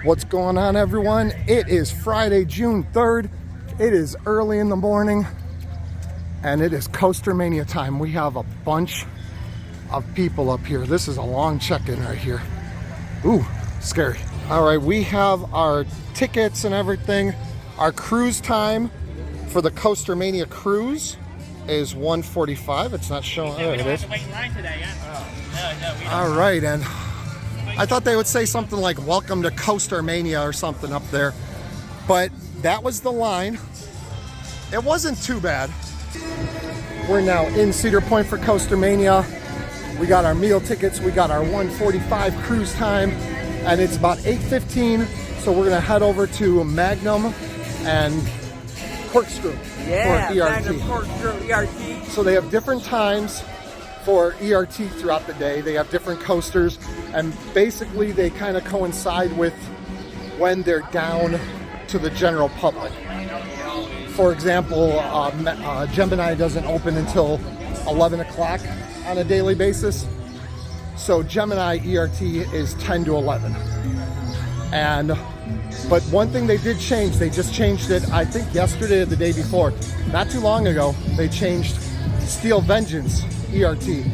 What's going on, everyone? It is Friday, June 3rd. It is early in the morning and it is Coastermania time. We have a bunch of people up here. This is a long check-in right here. Ooh, scary. All right, we have our tickets and everything. Our cruise time for the Coastermania cruise is 1:45. It's not showing. Yeah, there it is. wait in line today, yeah? No, All right, and I thought they would say something like "Welcome to Coastermania" or something up there, but that was the line. It wasn't too bad. We're now in Cedar Point for Coastermania. We got our meal tickets. We got our 1:45 cruise time, and it's about 8:15. So we're gonna head over to Magnum and Corkscrew for ERT. Magnum, Corkscrew, ERT. So they have different times for ERT throughout the day. They have different coasters, and basically they kind of coincide with when they're down to the general public. For example, Gemini doesn't open until 11 o'clock on a daily basis. So Gemini ERT is 10 to 11. But one thing they did change, they just changed it, I think yesterday or the day before. Not too long ago, they changed Steel Vengeance ERT.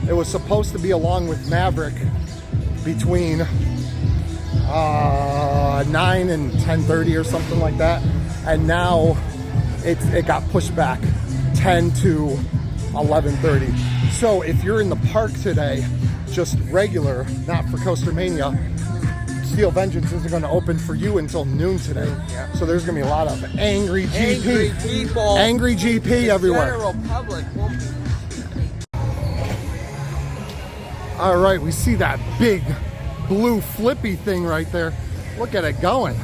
It was supposed to be along with Maverick between 9 and 10:30 or something like that. And now it got pushed back 10 to 11:30. So if you're in the park today, just regular, not for Coastermania, Steel Vengeance isn't going to open for you until noon today. Yeah. So there's going to be a lot of angry GP. Angry people. Angry GP everywhere. General public won't be. All right, we see that big blue flippy thing right there. Look at it going.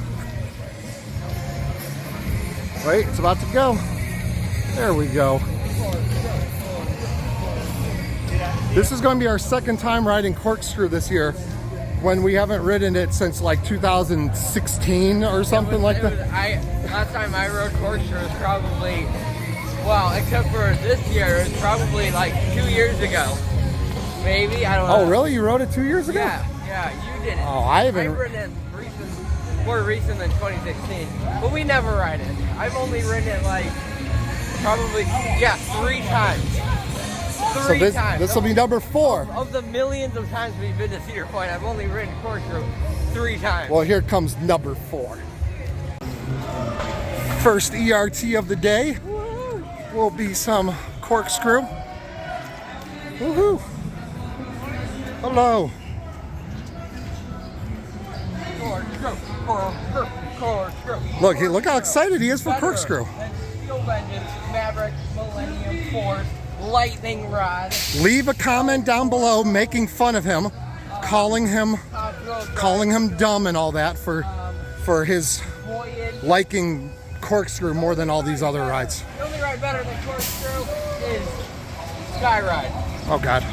Wait, it's about to go. There we go. This is going to be our second time riding Corkscrew this year, when we haven't ridden it since like 2016 or something like that. Last time I rode Corkscrew was probably, well, except for this year, it was probably like 2 years ago. Maybe, I don't know. Oh, really? You rode it 2 years ago? Yeah, you did it. Oh, I haven't. I've ridden it more recent than 2016, but we never ride it. I've only ridden it like, probably, 3 times. Three times. This will be number 4. Of the millions of times we've been to Cedar Point, I've only ridden Corkscrew 3 times. Well, here comes number 4. First ERT of the day will be some Corkscrew. Woohoo! Hello. Corkscrew. Look how excited he is for Corkscrew. Steel Vengeance, Maverick, Millennium Force, Lightning Rod. Leave a comment down below making fun of him, calling him dumb and all that for his liking Corkscrew more than all these other rides. The only ride better than Corkscrew is Skyride. Oh God.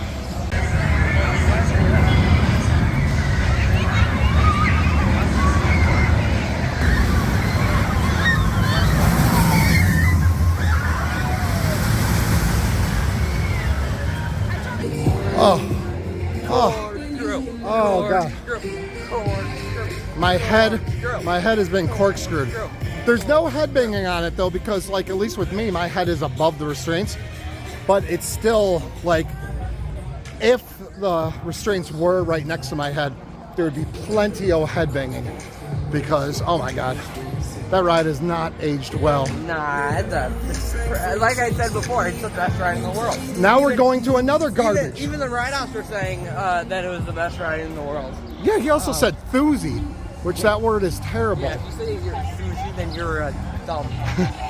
Oh God. My head has been corkscrewed. There's no head banging on it though, because like at least with me, my head is above the restraints, but it's still like, if the restraints were right next to my head, there would be plenty of head banging, because oh my God, that ride is not aged well. Nah, it's like I said before, it's the best ride in the world. Now we're going to another garbage. Even the ride-offs were saying that it was the best ride in the world. Yeah, he also said "thuzy," which that word is terrible. Yeah, if you say you're sushi, then you're a dumb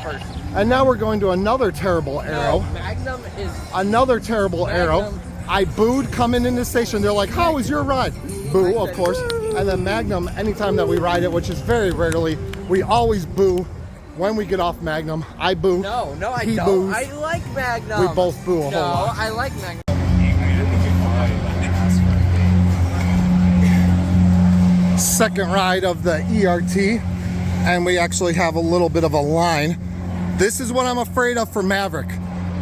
person. And now we're going to another terrible arrow. No, Magnum is Another terrible arrow. I booed coming in the station. They're like, "How was your ride?" Boo, of course. And then Magnum, anytime that we ride it, which is very rarely, we always boo when we get off Magnum. I boo. No, I he don't. Boos. I like Magnum. We both boo a whole lot. No, I like Magnum. Second ride of the ERT, and we actually have a little bit of a line. This is what I'm afraid of for Maverick,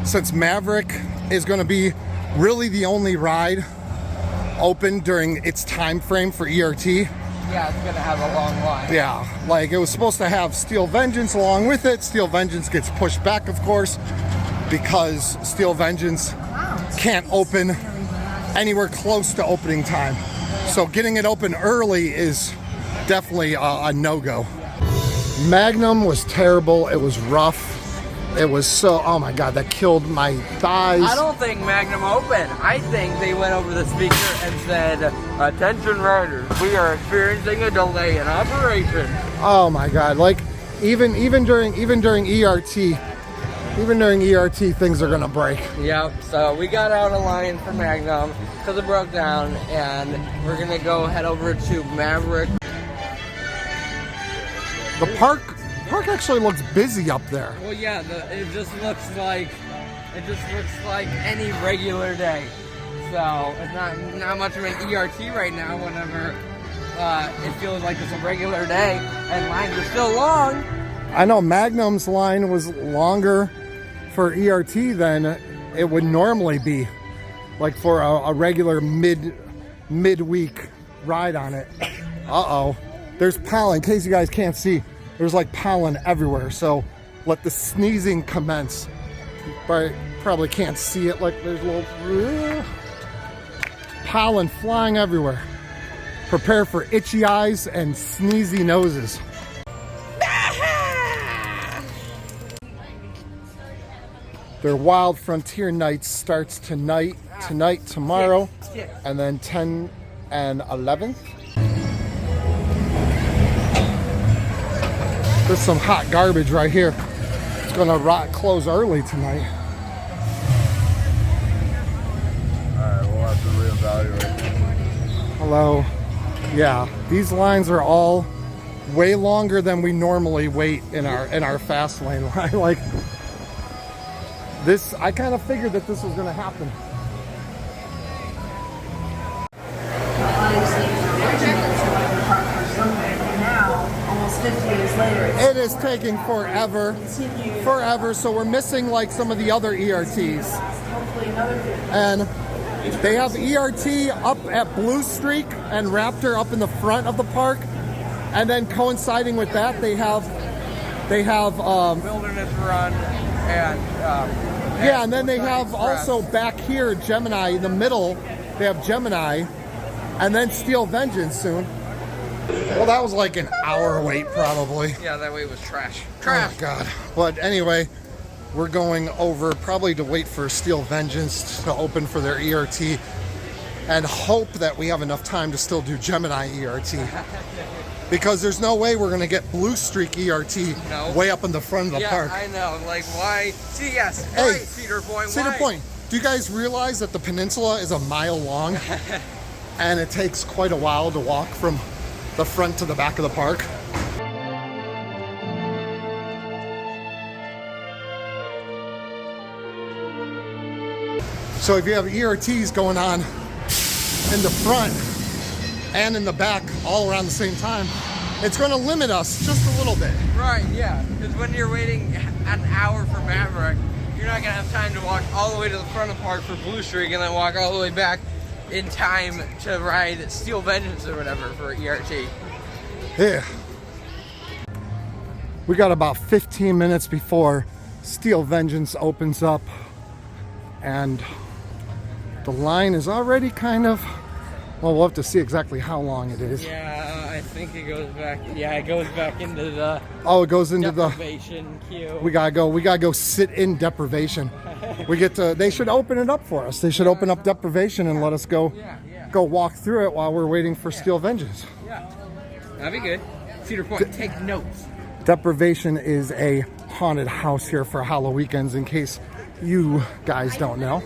since Maverick is going to be really the only ride open during its time frame for ERT. yeah, it's gonna have a long line. Yeah, like it was supposed to have Steel Vengeance along with it. Steel Vengeance gets pushed back, of course, because Steel Vengeance can't open anywhere close to opening time. So getting it open early is definitely a no-go. Magnum was terrible. It was rough. It was so, oh my God, that killed my thighs. I don't think Magnum opened. I think they went over the speaker and said, "Attention riders, we are experiencing a delay in operation." Oh my God, like even during ERT, things are gonna break. Yep, so we got out of line for Magnum because it broke down, and we're gonna go head over to Maverick. The park actually looks busy up there. Well, yeah, it just looks like any regular day. So it's not much of an ERT right now. Whenever it feels like it's a regular day, and lines are still long. I know Magnum's line was longer for ERT than it would normally be, like for a regular midweek ride on it. Uh-oh, there's pollen. In case you guys can't see, there's like pollen everywhere, so let the sneezing commence. But probably can't see it, like there's little pollen flying everywhere. Prepare for itchy eyes and sneezy noses. Their Wild Frontier Nights starts tonight, tomorrow, and then 10 and 11th. There's some hot garbage right here. It's gonna close early tonight. Alright, we'll have to reevaluate. Hello. Yeah, these lines are all way longer than we normally wait in our fast lane line. Like this, I kind of figured that this was gonna happen. It is taking forever, so we're missing like some of the other ERTs. And they have ERT up at Blue Streak and Raptor up in the front of the park, and then coinciding with that, they have Wilderness Run and yeah, and then they have also back here Gemini in the middle. They have Gemini, and then Steel Vengeance soon. Well, that was like an hour wait, probably. Yeah, that wait was trash. Oh, God. But anyway, we're going over probably to wait for Steel Vengeance to open for their ERT and hope that we have enough time to still do Gemini ERT. Because there's no way we're going to get Blue Streak ERT way up in the front of the park. I know. Like, why? See, yes. Hey, right, Cedar Point. Cedar Point. Do you guys realize that the peninsula is a mile long? And it takes quite a while to walk from the front to the back of the park. So if you have ERTs going on in the front and in the back all around the same time, it's going to limit us just a little bit. Right, yeah. Because when you're waiting an hour for Maverick, you're not going to have time to walk all the way to the front of the park for Blue Streak and then walk all the way back in time to ride Steel Vengeance or whatever for ERT. Yeah. We got about 15 minutes before Steel Vengeance opens up, and the line is already kind of, well, we'll have to see exactly how long it is. Yeah, I think it goes back. Yeah, it goes back into the. Oh, it goes into deprivation queue. We gotta go sit in deprivation. We get to. They should open it up for us. They should open up deprivation and let us go walk through it while we're waiting for Steel Vengeance. Yeah, that'd be good. Cedar Point, take notes. Deprivation is a haunted house here for Halloween weekends, in case you guys don't know.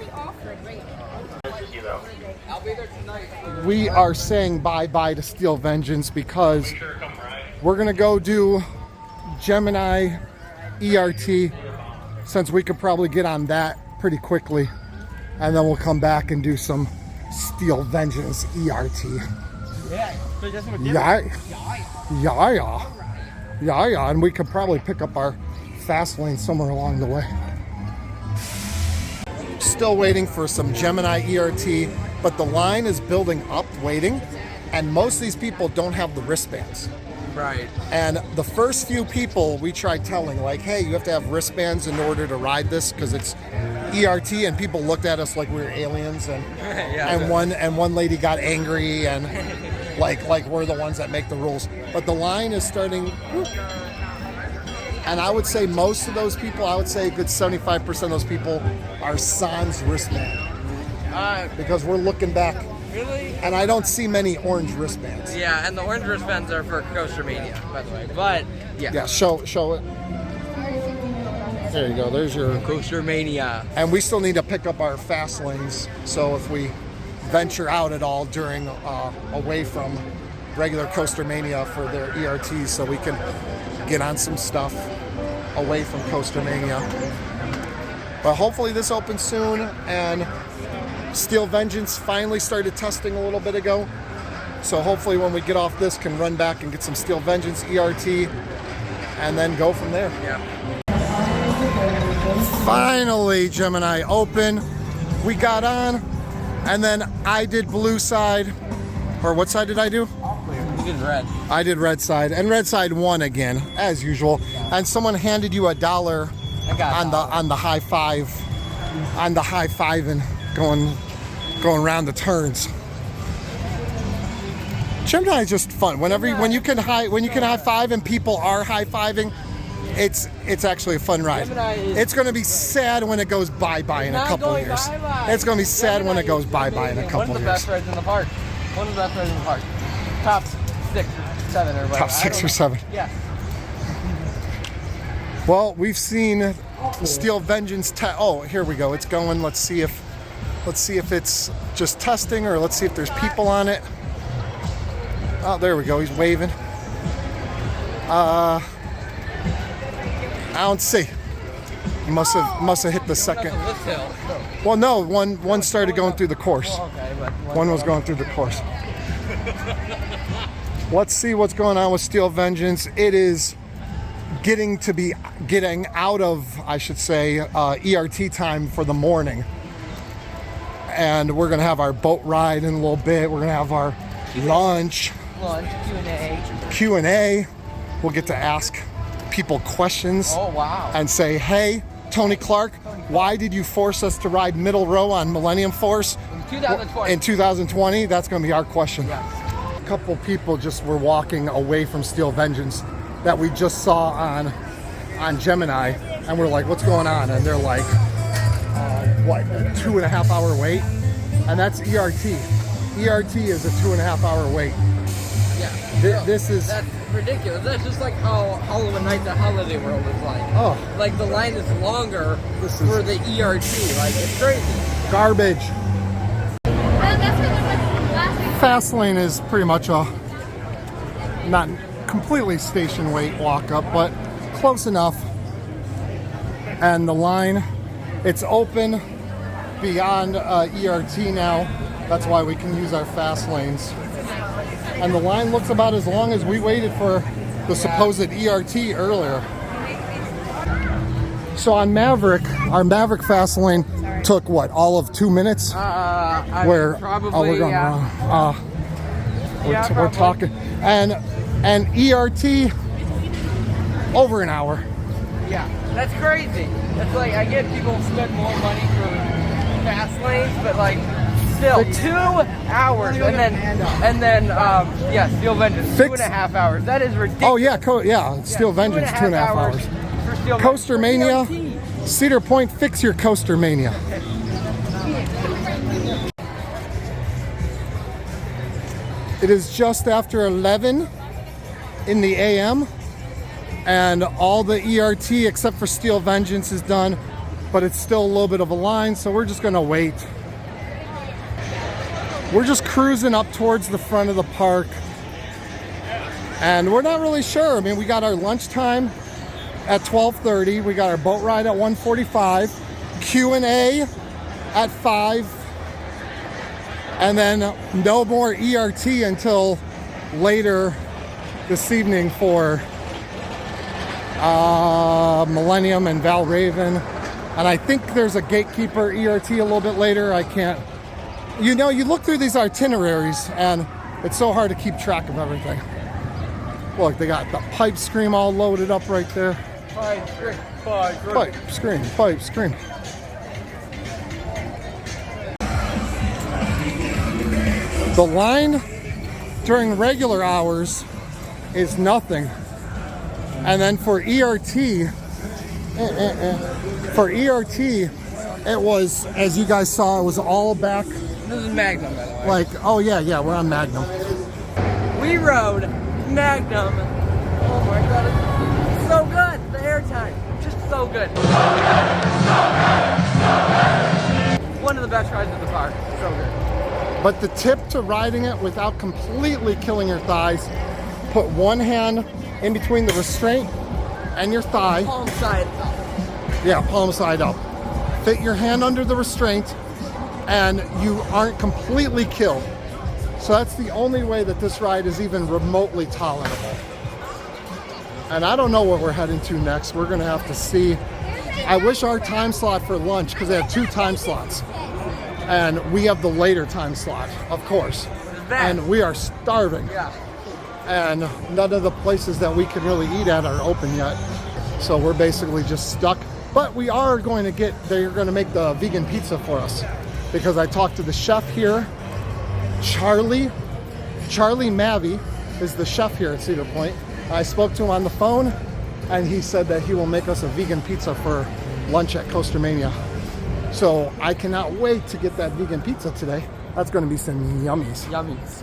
We are saying bye-bye to Steel Vengeance because we're going to go do Gemini ERT, since we could probably get on that pretty quickly. And then we'll come back and do some Steel Vengeance ERT. Yeah. And we could probably pick up our fast lane somewhere along the way. Still waiting for some Gemini ERT, but the line is building up waiting, and most of these people don't have the wristbands. Right. And the first few people we tried telling, like, hey, you have to have wristbands in order to ride this because it's ERT, and people looked at us like we were aliens, and one lady got angry, and like we're the ones that make the rules. But the line is starting, and I would say most of those people, I would say a good 75% of those people are sans wristband, because we're looking back. Really? And I don't see many orange wristbands. Yeah, and the orange wristbands are for Coastermania, by the way. But yeah. Yeah, show it. There you go. There's your Coastermania. And we still need to pick up our fast lanes. So if we venture out at all during away from regular Coastermania for their ERTs, so we can get on some stuff away from Coastermania. But hopefully this opens soon, and Steel Vengeance finally started testing a little bit ago. So hopefully when we get off this, can run back and get some Steel Vengeance ERT and then go from there. Yeah. Finally, Gemini open. We got on, and then I did blue side. Or what side did I do? You did red. I did red side, and red side won again, as usual. And someone handed you $1 on the high five, and going around the turns. Gemini is just fun. When you can high five and people are high fiving, it's actually a fun ride. It's going to be sad when it goes bye in a couple years. It's going to be sad when it goes bye in a couple years. One of the best rides in the park. One of the best rides in the park. Top 6 or 7 or whatever. Top 6 or 7. Yeah. Well, we've seen Steel Vengeance. Oh, here we go. It's going. Let's see if it's just testing, or let's see if there's people on it. Oh, there we go. He's waving. I don't see. He must have hit the second. Well, no. One started going through the course. One was going through the course. Let's see what's going on with Steel Vengeance. It is getting out of, I should say, ERT time for the morning. And we're going to have our boat ride in a little bit. We're going to have our lunch, Q&A. We'll get to ask people questions. Oh, wow. And say, hey, Tony Clark, why did you force us to ride middle row on Millennium Force? In 2020, that's going to be our question. Yeah. A couple people just were walking away from Steel Vengeance that we just saw on Gemini, and we're like, what's going on? And they're like, what, a 2.5 hour wait? And that's ERT. ERT is a 2.5 hour wait. Yeah. This is... That's ridiculous. That's just like how Halloween Nights at Holiday World is like. Oh. Like the line is longer for the ERT. Like, it's crazy. Garbage. Fastlane is pretty much a not completely station weight walk up, but close enough. And the line, it's open beyond ERT now. That's why we can use our fast lanes. And the line looks about as long as we waited for the supposed ERT earlier. So on Maverick, our Maverick fast lane took what, all of 2 minutes? We're going wrong. We're talking, and ERT over an hour. Yeah, that's crazy. That's like, I get people spend more money for fast lanes, but like still 2 hours, and then Steel Vengeance 2.5 hours. That is ridiculous. Oh yeah, Steel Vengeance 2.5 hours. For Steel Coastermania. Cedar Point, fix your Coastermania. It is just after 11 in the AM, and all the ERT except for Steel Vengeance is done, but it's still a little bit of a line, so we're just gonna wait. We're just cruising up towards the front of the park, and we're not really sure. I mean, we got our lunchtime at 12:30. We got our boat ride at 1:45, Q&A at 5, and then no more ERT until later this evening for Millennium and Valraven. And I think there's a Gatekeeper ERT a little bit later. I can't, you look through these itineraries and It's so hard to keep track of everything. Look, they got the pipe scream all loaded up right there. Pipe scream, pipe scream. Pipe scream, pipe scream. The line during regular hours is nothing. And then for ERT, it was, as you guys saw, it was all back. This is Magnum, by the way. Like, oh yeah, we're on Magnum. We rode Magnum. Oh my god, it's so good. The airtime, just so good. One of the best rides in the park. So good. But the tip to riding it without completely killing your thighs, put one hand in between the restraint and your thigh. Palm side up. Yeah, palm side up. Fit your hand under the restraint and you aren't completely killed. So that's the only way that this ride is even remotely tolerable. And I don't know what we're heading to next. We're gonna have to see. I wish our time slot for lunch, because they have 2 time slots. And we have the later time slot, of course. And we are starving. Yeah. And none of the places that we can really eat at are open yet. So we're basically just stuck. But we are going to they're going to make the vegan pizza for us. Because I talked to the chef here, Charlie Mavi is the chef here at Cedar Point. I spoke to him on the phone and he said that he will make us a vegan pizza for lunch at Coastermania. So I cannot wait to get that vegan pizza today. That's going to be some yummies. Yummies.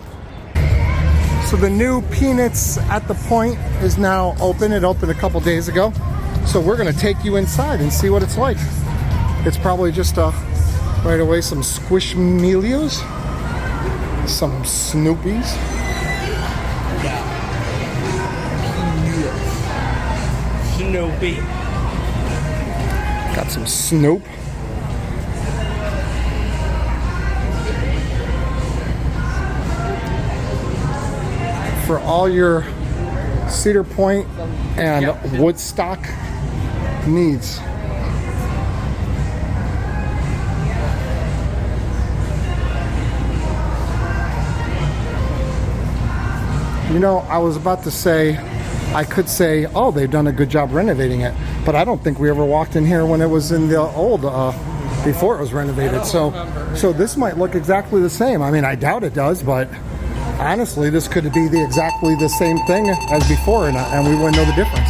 So the new Peanuts at the Point is now open. It opened a couple days ago. So we're going to take you inside and see what it's like. It's probably just right away some Squishmallows, some Snoopies. Snoopy. Got some Snoop. For all your Cedar Point and Woodstock needs. You know, I was about to say, I could say, oh, they've done a good job renovating it, but I don't think we ever walked in here when it was in the old, before it was renovated. So this might look exactly the same. I mean, I doubt it does, but honestly, this could be exactly the same thing as before, and we wouldn't know the difference.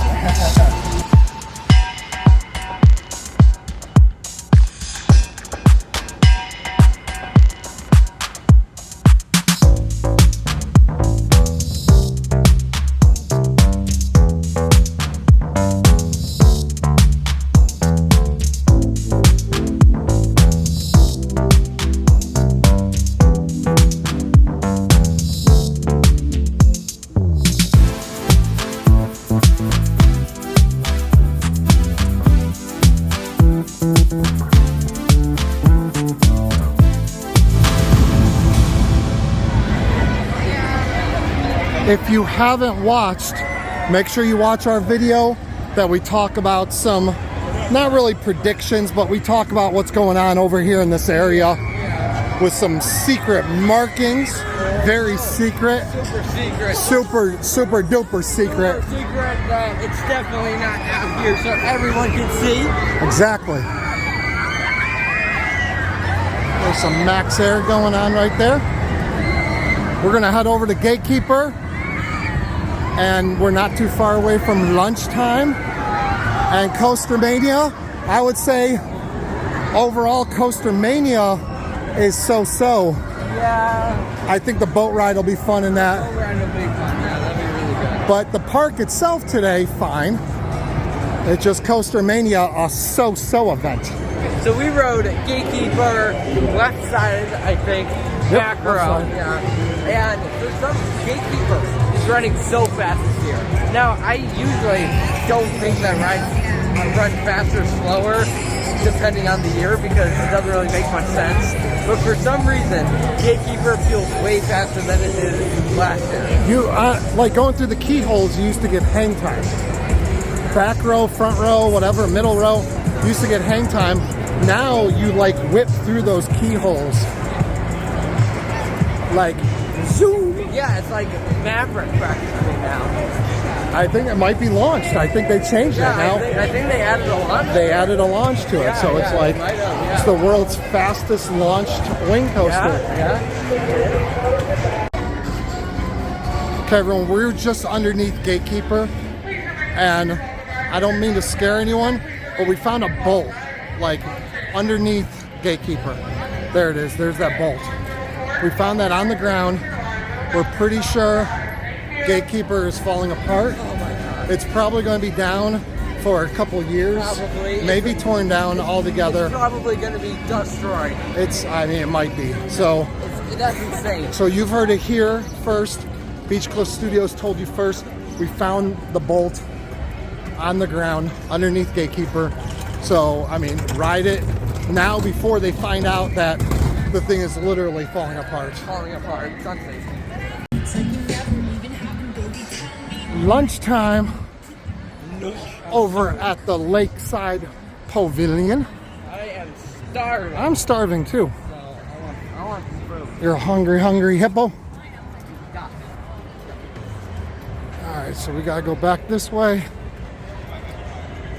If you haven't watched, make sure you watch our video that we talk about some, not really predictions, but we talk about what's going on over here in this area with some secret markings. Very secret. Super secret. Super duper secret. Super secret that it's definitely not out here so everyone can see. Exactly. There's some max air going on right there. We're gonna head over to Gatekeeper, and we're not too far away from lunchtime. And Coastermania, I would say overall Coastermania is so-so. Yeah. I think the boat ride will be fun in that. Boat ride will be fun, yeah, that'll be really good. But the park itself today, fine. It's just Coastermania, a so-so event. So we rode Gatekeeper, left side, I think, back row. Yeah. And for some, Gatekeeper is running so fast this year. Now, I usually don't think that rides run faster or slower depending on the year because it doesn't really make much sense. But for some reason, Gatekeeper feels way faster than it did last year. You, like going through the keyholes, you used to get hang time. Back row, front row, whatever, middle row, you used to get hang time. Now you like whip through those keyholes. Like, zoom. Yeah, it's like Maverick practically now. I think it might be launched. I think they changed it now. I think they added a launch. They added a launch to it, so it's like it's the world's fastest launched wing coaster. Okay, everyone, we're just underneath Gatekeeper, and I don't mean to scare anyone, but we found a bolt, like underneath Gatekeeper. There it is. There's that bolt. We found that on the ground. We're pretty sure Gatekeeper is falling apart. Oh my God. It's probably going to be down for a couple years. Probably. Maybe torn down altogether. It's probably going to be destroyed. I mean, it might be. So That's insane. So you've heard it here first. Beach Cliff Studios told you first. We found the bolt on the ground underneath Gatekeeper. So, I mean, ride it now before they find out that the thing is literally falling apart. Falling apart. It's unsafe. Lunchtime over at the Lakeside Pavilion. I am starving. I'm starving too. So I want some food. You're a hungry hippo? Alright, so we gotta go back this way.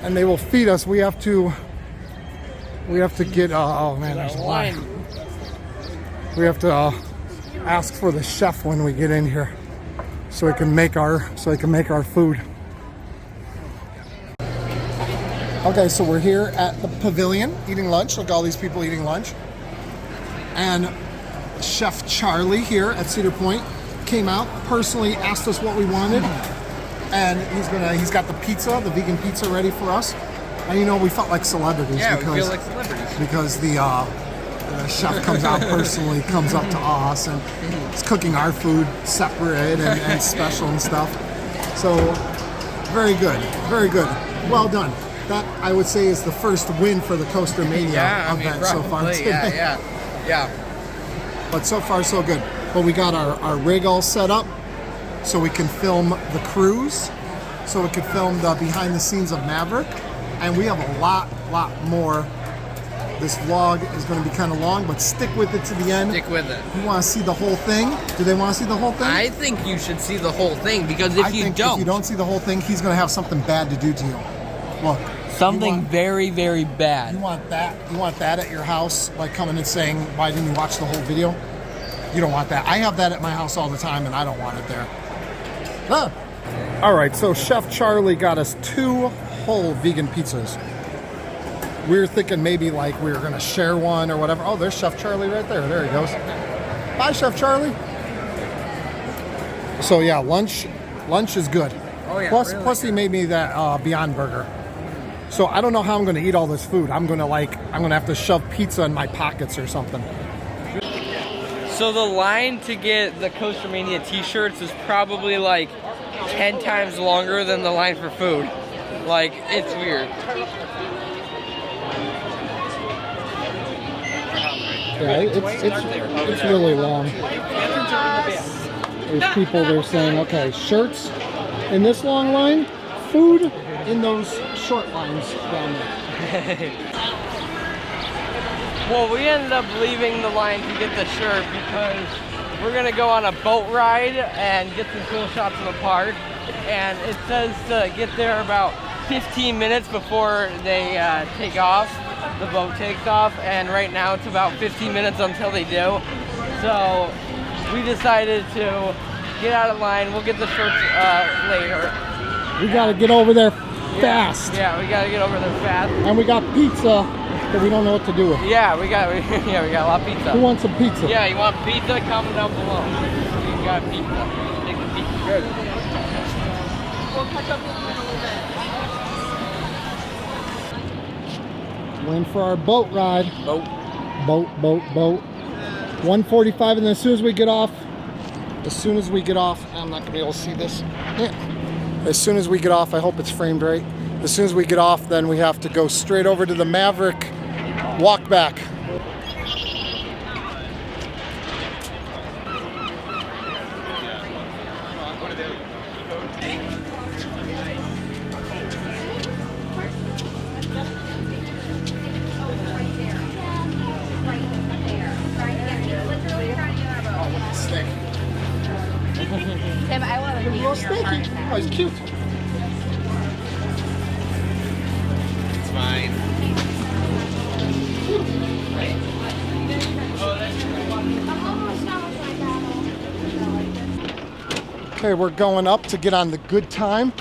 And they will feed us. We have to get oh man, there's a line. We have to ask for the chef when we get in here. So we can make our food. Okay, so we're here at the pavilion eating lunch. Look at all these people eating lunch. And Chef Charlie here at Cedar Point came out, personally asked us what we wanted. And he's got the pizza, the vegan pizza ready for us. And you know, we felt like celebrities We feel like celebrities. because the chef comes out personally, comes up to us, and is cooking our food separate and special and stuff. So, very good, very good. Well done. That, I would say, is the first win for the Coastermania event so far today. Yeah. But so far, so good. But we got our rig all set up so we can film the cruise, so we can film the behind the scenes of Maverick, and we have a lot more. This vlog is going to be kind of long, but stick with it to the end. Stick with it. You want to see the whole thing? Do they want to see the whole thing? I think you should see the whole thing, because if you if you don't see the whole thing, he's going to have something bad to do to you. Look. something very, very bad. You want that? You want that at your house? Like coming and saying, why didn't you watch the whole video? You don't want that. I have that at my house all the time, and I don't want it there. Ah. All right, so Chef Charlie got us 2 whole vegan pizzas. We were thinking maybe like we were gonna share one or whatever. Oh, there's Chef Charlie right there. There he goes. Bye, Chef Charlie. So yeah, lunch is good. Oh yeah. Plus he made me that Beyond Burger. So I don't know how I'm gonna eat all this food. I'm gonna have to shove pizza in my pockets or something. So the line to get the Coastermania t-shirts is probably like 10 times longer than the line for food. Like, it's weird. Yeah, it's really long. There's people there saying, okay, shirts in this long line, food in those short lines down there. Well, we ended up leaving the line to get the shirt because we're gonna go on a boat ride and get some cool shots of the park. And it says to get there about 15 minutes before they take off. The boat takes off, and right now it's about 15 minutes until they do. So we decided to get out of line. We'll get the shirts later. We gotta get over there fast. Yeah, we gotta get over there fast. And we got pizza, but we don't know what to do with it. Yeah, we got a lot of pizza. Who wants some pizza? Yeah, you want pizza? Comment down below. You got pizza. Take the pizza. Good. We'll catch up with you in a little bit. Waiting for our boat ride. Boat. 1:45, and then as soon as we get off, I'm not gonna be able to see this. Yeah. As soon as we get off, I hope it's framed right. As soon as we get off, then we have to go straight over to the Maverick walk back. a little snaky. Oh, he's cute. It's mine. Okay, we're going up to get on the Good Time.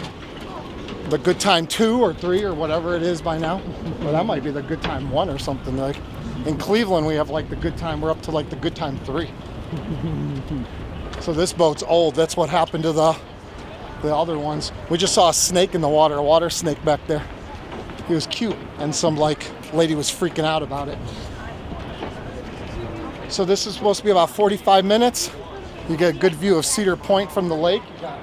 The Good Time 2 or 3 or whatever it is by now. Well, that might be the Good Time 1 or something. Like in Cleveland, we have like the Good Time. We're up to like the Good Time 3. So this boat's old. That's what happened to the other ones. We just saw a snake in the water, a water snake back there. He was cute, and some like lady was freaking out about it. So this is supposed to be about 45 minutes. You get a good view of Cedar Point from the lake. You got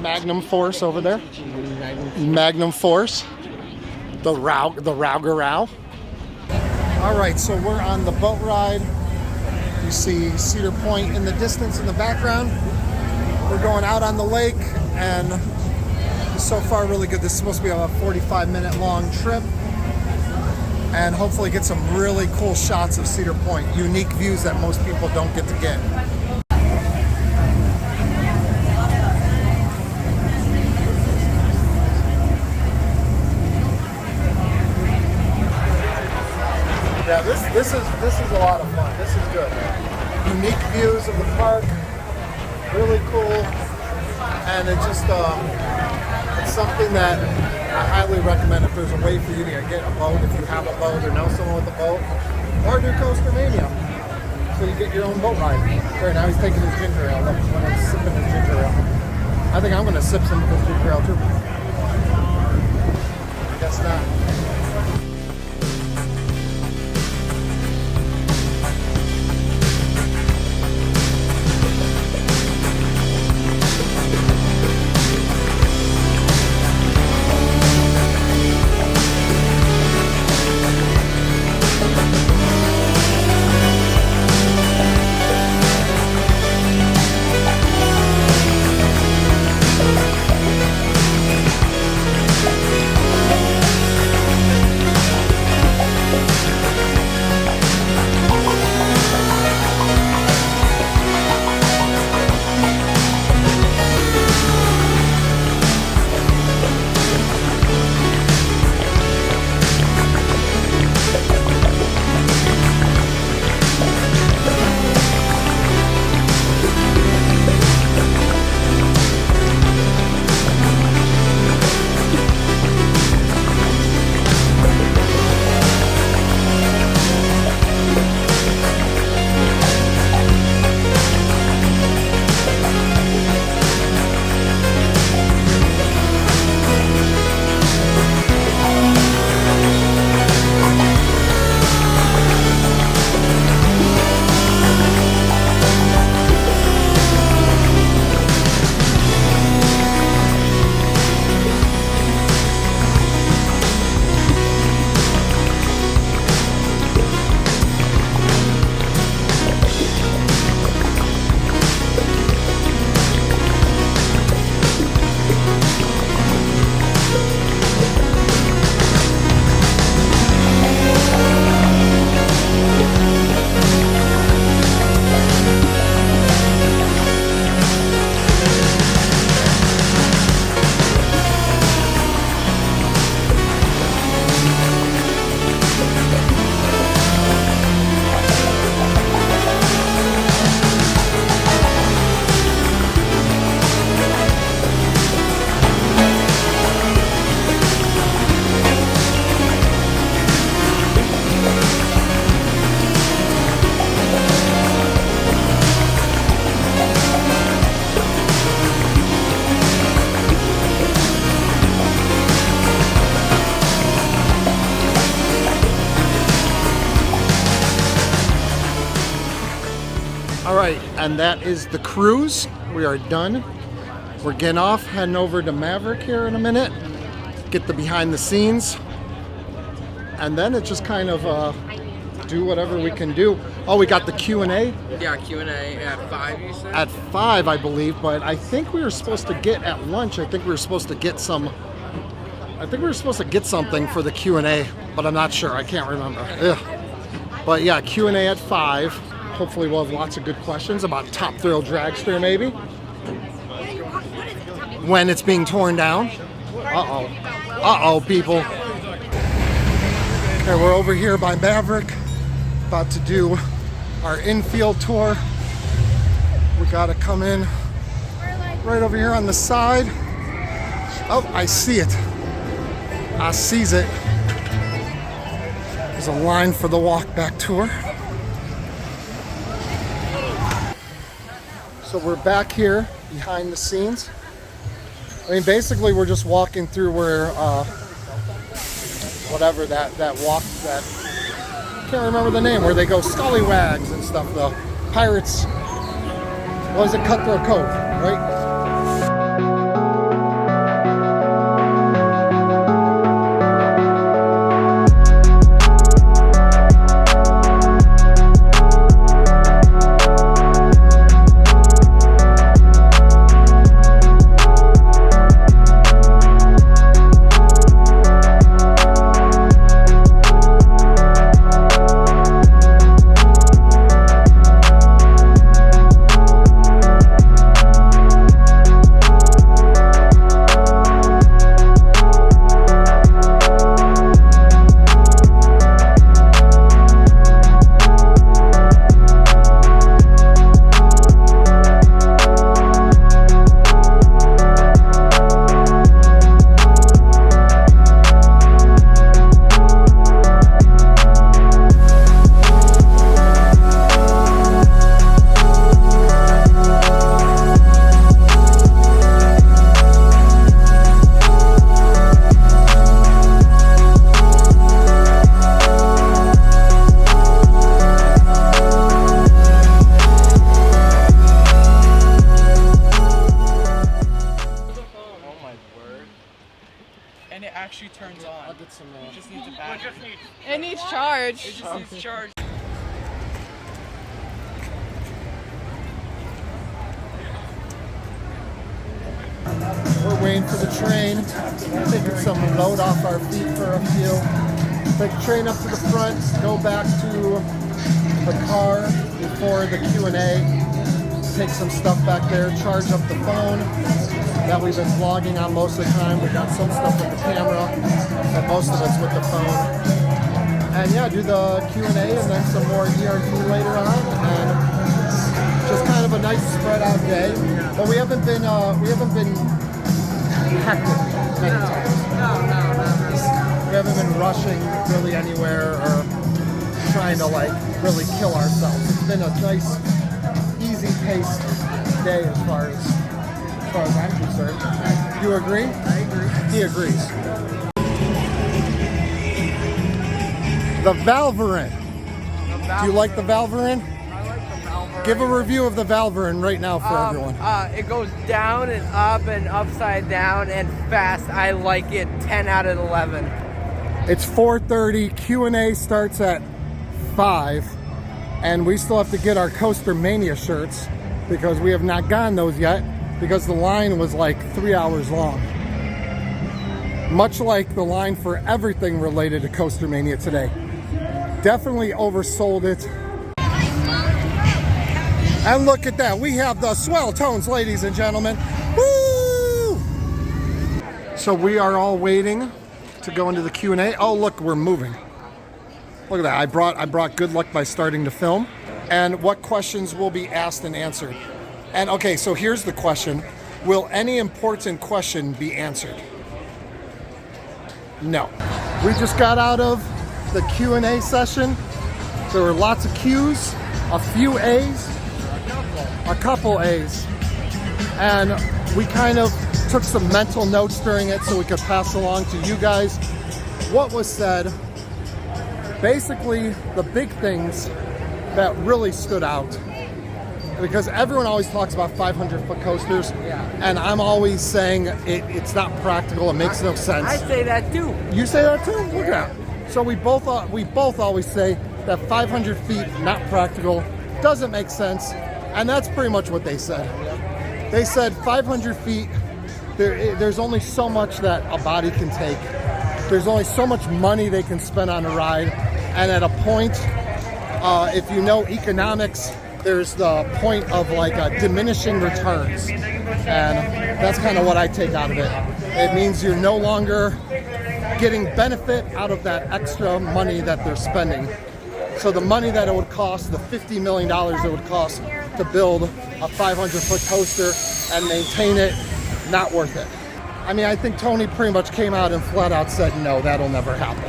Magnum Force over there. Magnum Force. The Raugarau. All right, so we're on the boat ride. You see Cedar Point in the distance in the background. We're going out on the lake, and so far really good. This is supposed to be a 45-minute long trip, and hopefully get some really cool shots of Cedar Point. Unique views that most people don't get to get. Yeah, this is a lot of fun. This is good. Unique views of the park, really cool, and it just it's something that I highly recommend if there's a way for you to get a boat, if you have a boat or know someone with a boat, or do Coastermania, so you get your own boat ride. Right now he's taking his ginger ale. Look, when I'm sipping his ginger ale. I think I'm going to sip some of his ginger ale too. I guess not. All right, and that is the cruise. We are done. We're getting off, heading over to Maverick here in a minute, get the behind the scenes, and then it's just kind of do whatever we can do. Oh, we got the Q&A? Yeah, Q&A at 5, you said? At 5, I believe, but I think we were supposed to get at lunch. I think we were supposed to get something for the Q&A, but I'm not sure. I can't remember. Ugh. But yeah, Q&A at 5. Hopefully we'll have lots of good questions about Top Thrill Dragster maybe. When it's being torn down. Uh-oh. Uh-oh, people. Okay, we're over here by Maverick. About to do our infield tour. We gotta come in right over here on the side. Oh, I see it. I sees it. There's a line for the walk back tour. So we're back here behind the scenes. I mean, basically we're just walking through where, whatever that walk, that, can't remember the name, where they go scallywags and stuff, the Pirates, what was it, Cutthroat Cove, right? And it actually turns on. I'll get some, It just needs a battery. It needs charge. It just needs charge. We're waiting for the train, taking some load off our feet for a few. Take the train up to the front, go back to the car before the Q&A, take some stuff back there, charge up the phone that we've been vlogging on most of the time. We got some stuff with the camera, but most of it's with the phone. And yeah, do the Q&A and then some more ERT later on, and just kind of a nice spread out day. But we haven't been hectic many times. We haven't been rushing really anywhere or trying to like really kill ourselves. It's been a nice, easy-paced day as far as I'm concerned. You agree? I agree. He agrees. The Valverin. Do you like the Valverin? I like the Valverin. Give a review of the Valverin right now for everyone. It goes down and upside down and fast. I like it. 10 out of 11. It's 4:30. Q&A starts at 5, and we still have to get our Coastermania shirts because we have not gotten those yet because the line was like 3 hours long. Much like the line for everything related to Coastermania today. Definitely oversold it. And look at that, we have the swell tones, ladies and gentlemen. Woo! So we are all waiting to go into the Q&A. Oh, look, we're moving. Look at that, I brought good luck by starting to film. And what questions will be asked and answered. And okay, so here's the question. Will any important question be answered? No. We just got out of the Q&A session. There were lots of Q's, a few A's, a couple A's. And we kind of took some mental notes during it so we could pass along to you guys what was said. Basically, the big things that really stood out, because everyone always talks about 500-foot coasters, and I'm always saying it's not practical, it makes no sense. I say that too. You say that too? Look at that. So we both always say that 500 feet, not practical, doesn't make sense, and that's pretty much what they said. They said 500 feet, there's only so much that a body can take. There's only so much money they can spend on a ride, and at a point, if you know economics, there's the point of like diminishing returns, and that's kind of what I take out of it. It means you're no longer getting benefit out of that extra money that they're spending. So the money that it would cost, the $50 million it would cost to build a 500-foot coaster and maintain it, not worth it. I mean, I think Tony pretty much came out and flat out said, no, that'll never happen.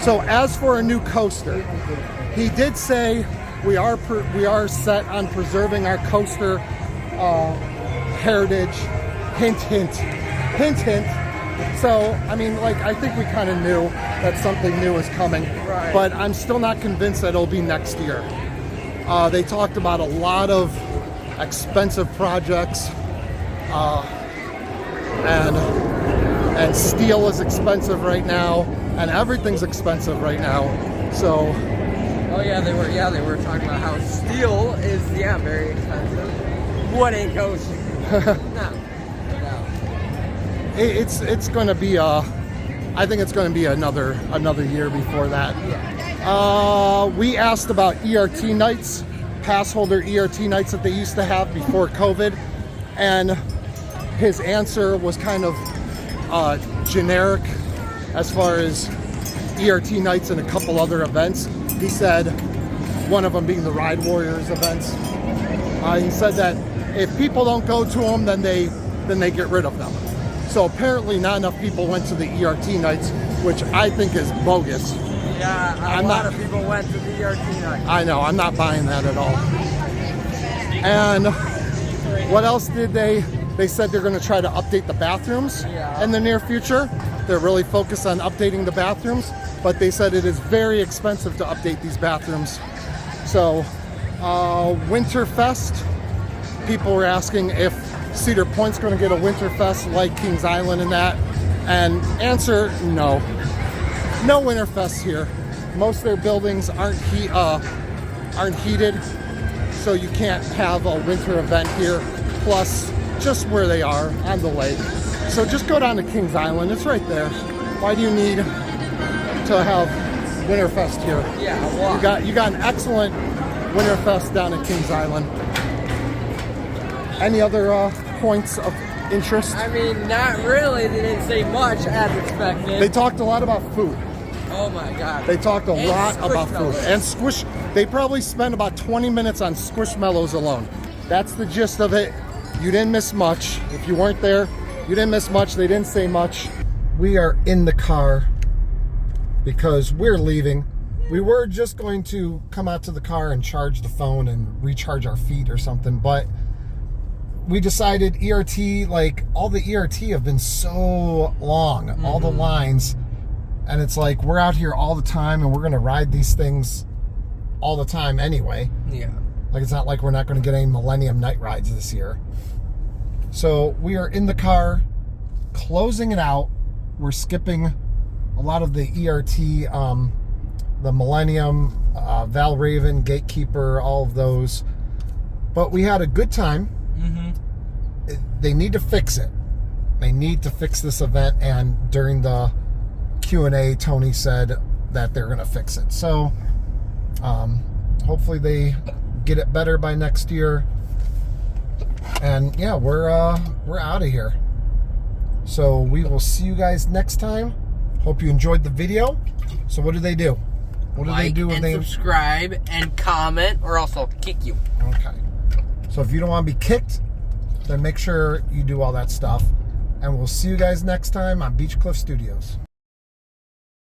So as for a new coaster, he did say we are set on preserving our coaster heritage. Hint, hint, hint, hint. So, I mean, like, I think we kind of knew that something new is coming, but I'm still not convinced that it'll be next year. They talked about a lot of expensive projects, and steel is expensive right now, and everything's expensive right now. So, oh yeah, they were talking about how steel is very expensive. What ain't coaster? No. It's going to be I think it's going to be another year before that. We asked about ERT nights, pass holder ERT nights that they used to have before COVID, and his answer was kind of generic as far as ERT nights and a couple other events. He said, one of them being the Ride Warriors events. He said that if people don't go to them, then they get rid of them. So apparently not enough people went to the ERT nights, which I think is bogus. Yeah, a lot of people went to the ERT nights. I know, I'm not buying that at all. And what else did they said they're going to try to update the bathrooms in the near future. They're really focused on updating the bathrooms, but they said it is very expensive to update these bathrooms. So, Winterfest, people were asking if Cedar Point's going to get a Winterfest like Kings Island and that, and answer, no. No Winterfest here. Most of their buildings aren't heated, so you can't have a winter event here. Plus, just where they are on the lake. So just go down to Kings Island. It's right there. Why do you need to have Winterfest here? Yeah, why? You got an excellent Winterfest down at Kings Island. Any other points of interest? I mean, not really. They didn't say much as expected. They talked a lot about food. Oh my god. They talked a lot about food. Squishmallows. And squish. They probably spent about 20 minutes on Squishmallows alone. That's the gist of it. You didn't miss much. If you weren't there, you didn't miss much. They didn't say much. We are in the car because we're leaving. We were just going to come out to the car and charge the phone and recharge our feet or something, but we decided ERT, like all the ERT have been so long, all the lines, and it's like we're out here all the time and we're going to ride these things all the time anyway. Yeah. Like, it's not like we're not going to get any Millennium Night rides this year. So we are in the car, closing it out. We're skipping a lot of the ERT, the Millennium, Valraven, Gatekeeper, all of those. But we had a good time. They need to fix it. They need to fix this event, and during the Q&A, Tony said that they're going to fix it. So hopefully they get it better by next year. And yeah, we're out of here. So we will see you guys next time. Hope you enjoyed the video. So what do they do? What do they do if they subscribe and comment, or else I'll kick you? Okay. So if you don't want to be kicked, then make sure you do all that stuff. And we'll see you guys next time on Beach Cliff Studios.